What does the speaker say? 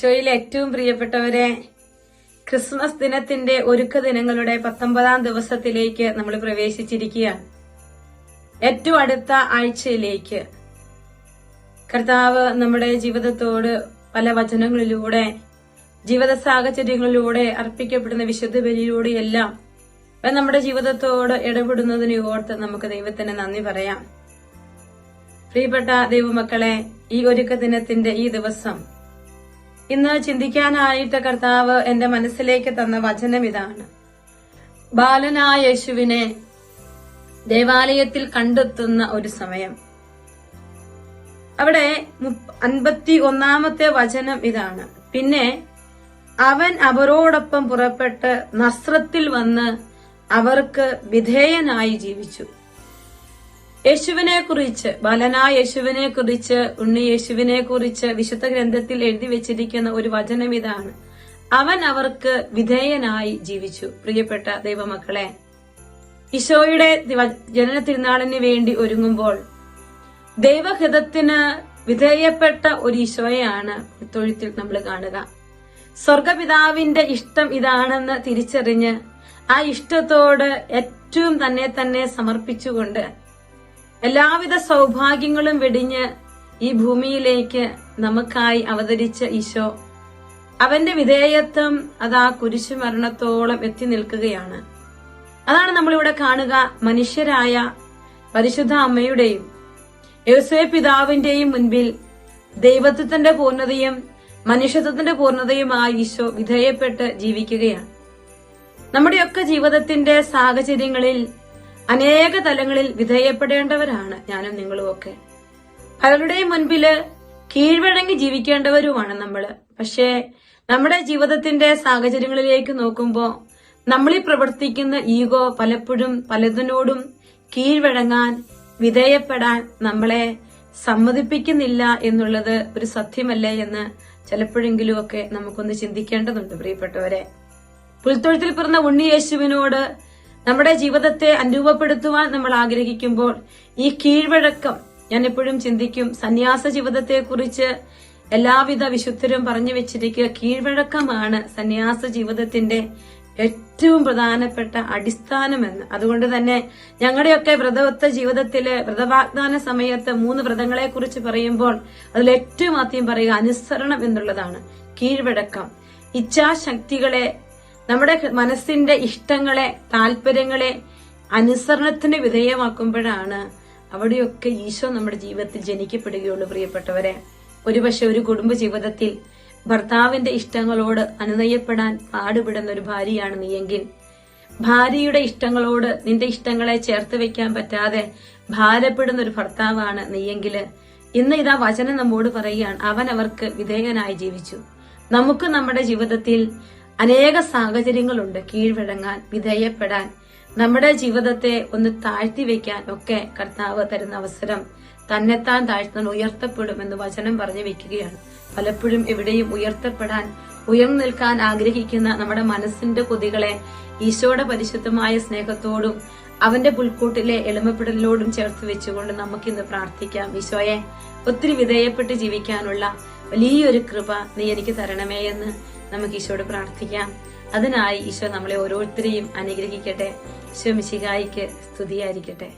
ഈശോയിലെ ഏറ്റവും പ്രിയപ്പെട്ടവരെ, ക്രിസ്മസ് ദിനത്തിന്റെ ഒരുക്ക ദിനങ്ങളുടെ 19-ാം ദിവസത്തിലേക്ക് നമ്മൾ പ്രവേശിച്ചിരിക്കുകയാണ്. ഏറ്റവും അടുത്ത ആഴ്ചയിലേക്ക് കർത്താവ് നമ്മുടെ ജീവിതത്തോട് പല വചനങ്ങളിലൂടെ, ജീവിത സാഹചര്യങ്ങളിലൂടെ, അർപ്പിക്കപ്പെടുന്ന വിശുദ്ധ ബലിയിലൂടെയെല്ലാം നമ്മുടെ ജീവിതത്തോട് ഇടപെടുന്നതിനെ ഓർത്ത് നമുക്ക് ദൈവത്തിന് നന്ദി പറയാം. പ്രിയപ്പെട്ട ദൈവമക്കളെ, ഈ ഒരുക്ക ദിനത്തിന്റെ ഈ ദിവസം ഇന്ന് ചിന്തിക്കാനായിട്ട് കർത്താവ് എന്റെ മനസ്സിലേക്ക് തന്ന വചനം ഇതാണ്. ബാലനായ യേശുവിനെ ദേവാലയത്തിൽ കണ്ടെത്തുന്ന ഒരു സമയം. അവിടെ 51-ാമത്തെ വചനം ഇതാണ്. പിന്നെ അവൻ അവരോടൊപ്പം പുറപ്പെട്ട് നസ്രത്തിൽ വന്ന് അവർക്ക് വിധേയനായി ജീവിച്ചു. യേശുവിനെ കുറിച്ച്, ബാലനായ യേശുവിനെ കുറിച്ച്, ഉണ്ണി യേശുവിനെ കുറിച്ച് വിശുദ്ധ ഗ്രന്ഥത്തിൽ എഴുതി വെച്ചിരിക്കുന്ന ഒരു വചനം ഇതാണ്. അവൻ അവർക്ക് വിധേയനായി ജീവിച്ചു. പ്രിയപ്പെട്ട ദൈവമക്കളെ, ഈശോയുടെ ജനന തിരുനാളിന് വേണ്ടി ഒരുങ്ങുമ്പോൾ ദൈവഹിതത്തിന് വിധേയപ്പെട്ട ഒരു ഈശോയെയാണ് തൊഴുത്തിൽ നമ്മൾ കാണുക. സ്വർഗപിതാവിന്റെ ഇഷ്ടം ഇതാണെന്ന് തിരിച്ചറിഞ്ഞ് ആ ഇഷ്ടത്തോട് ഏറ്റവും തന്നെ സമർപ്പിച്ചുകൊണ്ട് എല്ലാവിധ സൗഭാഗ്യങ്ങളും വെടിഞ്ഞ് ഈ ഭൂമിയിലേക്ക് നമുക്കായി അവതരിച്ച ഈശോ, അവന്റെ വിധേയത്വം അതാ കുരിശുമരണത്തോളം എത്തി നിൽക്കുകയാണ്. അതാണ് നമ്മളിവിടെ കാണുക. മനുഷ്യരായ പരിശുദ്ധ അമ്മയുടെയും യോസേപ്പ് പിതാവിന്റെയും മുൻപിൽ ദൈവത്വത്തിന്റെ പൂർണ്ണതയും മനുഷ്യത്വത്തിന്റെ പൂർണ്ണതയുമായി ഈശോ വിധേയപ്പെട്ട് ജീവിക്കുകയാണ്. നമ്മുടെയൊക്കെ ജീവിതത്തിന്റെ സാഹചര്യങ്ങളിൽ അനേക തലങ്ങളിൽ വിധേയപ്പെടേണ്ടവരാണ് ഞാനും നിങ്ങളുമൊക്കെ. പലരുടെയും മുൻപില് കീഴ്വഴങ്ങി ജീവിക്കേണ്ടവരുമാണ് നമ്മള്. പക്ഷേ നമ്മുടെ ജീവിതത്തിന്റെ സാഹചര്യങ്ങളിലേക്ക് നോക്കുമ്പോൾ നമ്മളിൽ പ്രവർത്തിക്കുന്ന ഈഗോ പലപ്പോഴും പലതിനോടും കീഴ്വഴങ്ങാൻ, വിധേയപ്പെടാൻ നമ്മളെ സമ്മതിപ്പിക്കുന്നില്ല എന്നുള്ളത് ഒരു സത്യമല്ലേ എന്ന് ചിലപ്പോഴെങ്കിലും ഒക്കെ നമുക്കൊന്ന് ചിന്തിക്കേണ്ടതുണ്ട്. പ്രിയപ്പെട്ടവരെ, പുൽത്തൊഴുത്തിൽ പിറന്ന ഉണ്ണി യേശുവിനോട് നമ്മുടെ ജീവിതത്തെ അനുരൂപപ്പെടുത്തുവാൻ നമ്മൾ ആഗ്രഹിക്കുമ്പോൾ ഈ കീഴ്വഴക്കം, ഞാൻ എപ്പോഴും ചിന്തിക്കും, സന്യാസ ജീവിതത്തെ കുറിച്ച് എല്ലാവിധ വിശുദ്ധരും പറഞ്ഞു വെച്ചിരിക്കുക. കീഴ്വഴക്കമാണ് സന്യാസ ജീവിതത്തിന്റെ ഏറ്റവും പ്രധാനപ്പെട്ട അടിസ്ഥാനമെന്ന്. അതുകൊണ്ട് തന്നെ ഞങ്ങളുടെയൊക്കെ വ്രതവത്ത ജീവിതത്തില് വ്രതവാഗ്ദാന സമയത്ത് 3 വ്രതങ്ങളെ കുറിച്ച് പറയുമ്പോൾ അതിൽ ഏറ്റവും ആദ്യം പറയുക അനുസരണം എന്നുള്ളതാണ്. കീഴ്വഴക്കം, ഇച്ഛാശക്തികളെ, നമ്മുടെ മനസ്സിന്റെ ഇഷ്ടങ്ങളെ, താല്പര്യങ്ങളെ അനുസരണത്തിന് വിധേയമാക്കുമ്പോഴാണ് അവിടെയൊക്കെ ഈശോ നമ്മുടെ ജീവിതത്തിൽ ജനിക്കപ്പെടുകയുള്ളൂ. പ്രിയപ്പെട്ടവരെ, ഒരുപക്ഷെ ഒരു കുടുംബ ജീവിതത്തിൽ ഭർത്താവിന്റെ ഇഷ്ടങ്ങളോട് അനുനയപ്പെടാൻ പാടുപെടുന്ന ഒരു ഭാര്യയാണ് നീയെങ്കിൽ, ഭാര്യയുടെ ഇഷ്ടങ്ങളോട് നിന്റെ ഇഷ്ടങ്ങളെ ചേർത്ത് വെക്കാൻ പറ്റാതെ ഭാരപ്പെടുന്ന ഒരു ഭർത്താവാണ് നീയെങ്കില്, ഇന്ന് ഇതാ വചനം നമ്മോട് പറയുകയാണ്, അവൻ അവർക്ക് വിധേയനായി ജീവിച്ചു. നമുക്ക് നമ്മുടെ ജീവിതത്തിൽ അനേക സാഹചര്യങ്ങളുണ്ട് കീഴ്വഴങ്ങാൻ, വിധേയപ്പെടാൻ, നമ്മുടെ ജീവിതത്തെ ഒന്ന് താഴ്ത്തി വെക്കാൻ ഒക്കെ കർത്താവ് തരുന്ന അവസരം. തന്നെത്താൻ താഴ്ത്താൻ ഉയർത്തപ്പെടുമെന്ന് വചനം പറഞ്ഞു വെക്കുകയാണ്. പലപ്പോഴും എവിടെയും ഉയർത്തപ്പെടാൻ, ഉയർന്നു നിൽക്കാൻ ആഗ്രഹിക്കുന്ന നമ്മുടെ മനസ്സിന്റെ കൊതികളെ ഈശോയുടെ പരിശുദ്ധമായ സ്നേഹത്തോടും അവന്റെ പുൽക്കൂട്ടിലെ എളിമപ്പെടലോടും ചേർത്ത് വെച്ചുകൊണ്ട് നമുക്കിന്ന് പ്രാർത്ഥിക്കാം. ഈശോയെ, ഒത്തിരി വിധേയപ്പെട്ട് ജീവിക്കാനുള്ള വലിയൊരു കൃപ നീ എനിക്ക് തരണമേ എന്ന് നമുക്ക് ഈശോയോട് പ്രാർത്ഥിക്കാം. അതിനായി ഈശോ നമ്മളെ ഓരോരുത്തരെയും അനുഗ്രഹിക്കട്ടെ. ഈശോ മിശിഹായിക്ക് സ്തുതിയായിരിക്കട്ടെ.